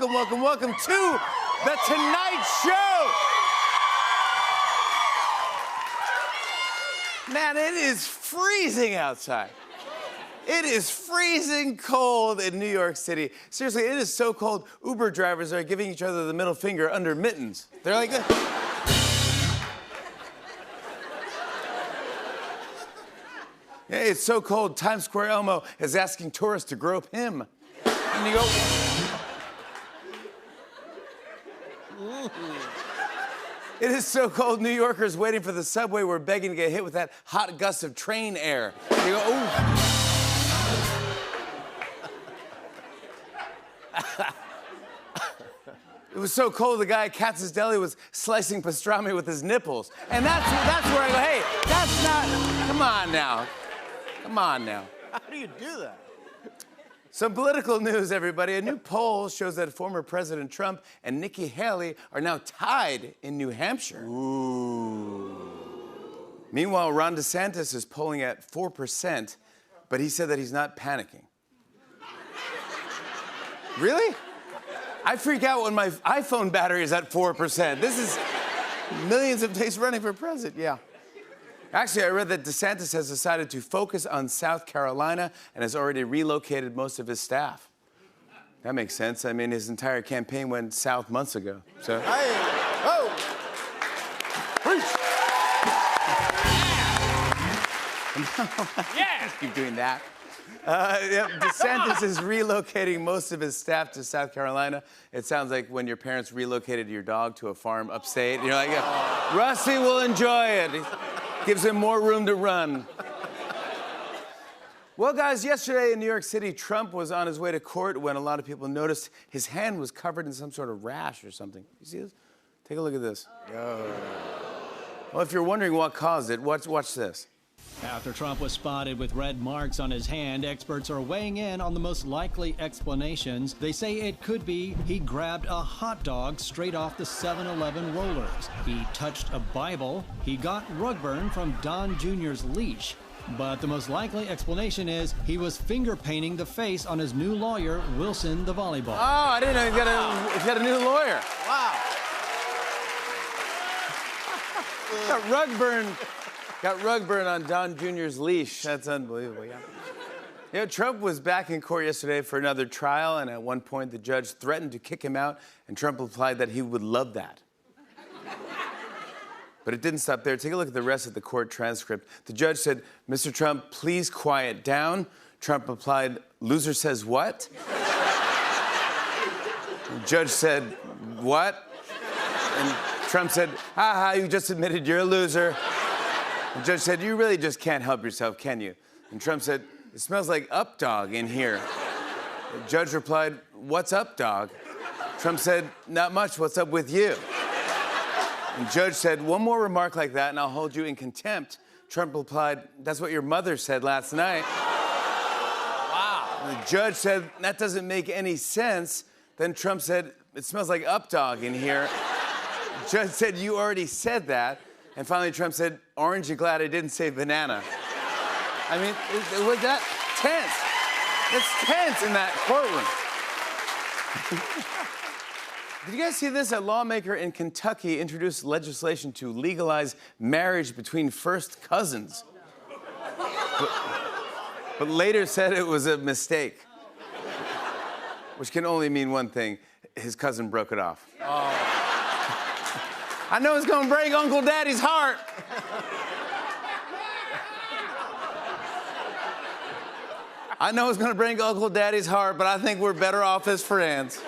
welcome to The Tonight Show. Man, it is freezing outside. It is freezing cold in New York City. Seriously, it is so cold, Uber drivers are giving each other the middle finger under mittens. They're like... Yeah, it's so cold, Times Square Elmo is asking tourists to grope him. And you go... It is so cold, New Yorkers waiting for the subway were begging to get hit with that hot gust of train air. And you go, ooh. It was so cold, the guy at Katz's Deli was slicing pastrami with his nipples. And that's where I go, hey, that's not... Come on now. Come on now. How do you do that? Some political news, everybody. A new poll shows that former President Trump and Nikki Haley are now tied in New Hampshire. Ooh. Meanwhile, Ron DeSantis is polling at 4%, but he said that he's not panicking. Really? I freak out when my iPhone battery is at 4%. This is millions of days running for president, yeah. Actually, I read that DeSantis has decided to focus on South Carolina and has already relocated most of his staff. That makes sense. I mean, his entire campaign went south months ago, so... Hey, oh! Yeah! Keep doing that. DeSantis is relocating most of his staff to South Carolina. It sounds like when your parents relocated your dog to a farm upstate. You're like, yeah, Rusty will enjoy it. Gives him more room to run. Well, guys, yesterday in New York City, Trump was on his way to court when a lot of people noticed his hand was covered in some sort of rash or something. You see this? Take a look at this. Yo. Well, if you're wondering what caused it, watch this. After Trump was spotted with red marks on his hand, experts are weighing in on the most likely explanations. They say it could be he grabbed a hot dog straight off the 7-Eleven rollers. He touched a Bible. He got rug burn from Don Jr.'s leash. But the most likely explanation is he was finger painting the face on his new lawyer, Wilson the volleyball. Oh, I didn't know he's got a new lawyer. Wow. Got rug burn on Don Jr.'s leash. That's unbelievable, yeah. You know, Trump was back in court yesterday for another trial, and at one point the judge threatened to kick him out, and Trump replied that he would love that. But it didn't stop there. Take a look at the rest of the court transcript. The judge said, "Mr. Trump, please quiet down." Trump replied, "Loser says what?" The judge said, "What?" And Trump said, "Ha ha, you just admitted you're a loser." The judge said, "You really just can't help yourself, can you?" And Trump said, "It smells like up dog in here." The judge replied, "What's up, dog?" Trump said, "Not much, what's up with you?" And the judge said, "One more remark like that and I'll hold you in contempt." Trump replied, "That's what your mother said last night." Wow. And the judge said, "That doesn't make any sense." Then Trump said, "It smells like up dog in here." The judge said, "You already said that." And finally, Trump said, "Orange, you glad I didn't say banana?" I mean, was that tense? It's tense in that courtroom. Did you guys see this? A lawmaker in Kentucky introduced legislation to legalize marriage between first cousins. But later said it was a mistake. Which can only mean one thing. His cousin broke it off. Oh. I know it's gonna break Uncle Daddy's heart. I know it's gonna break Uncle Daddy's heart, but I think we're better off as friends.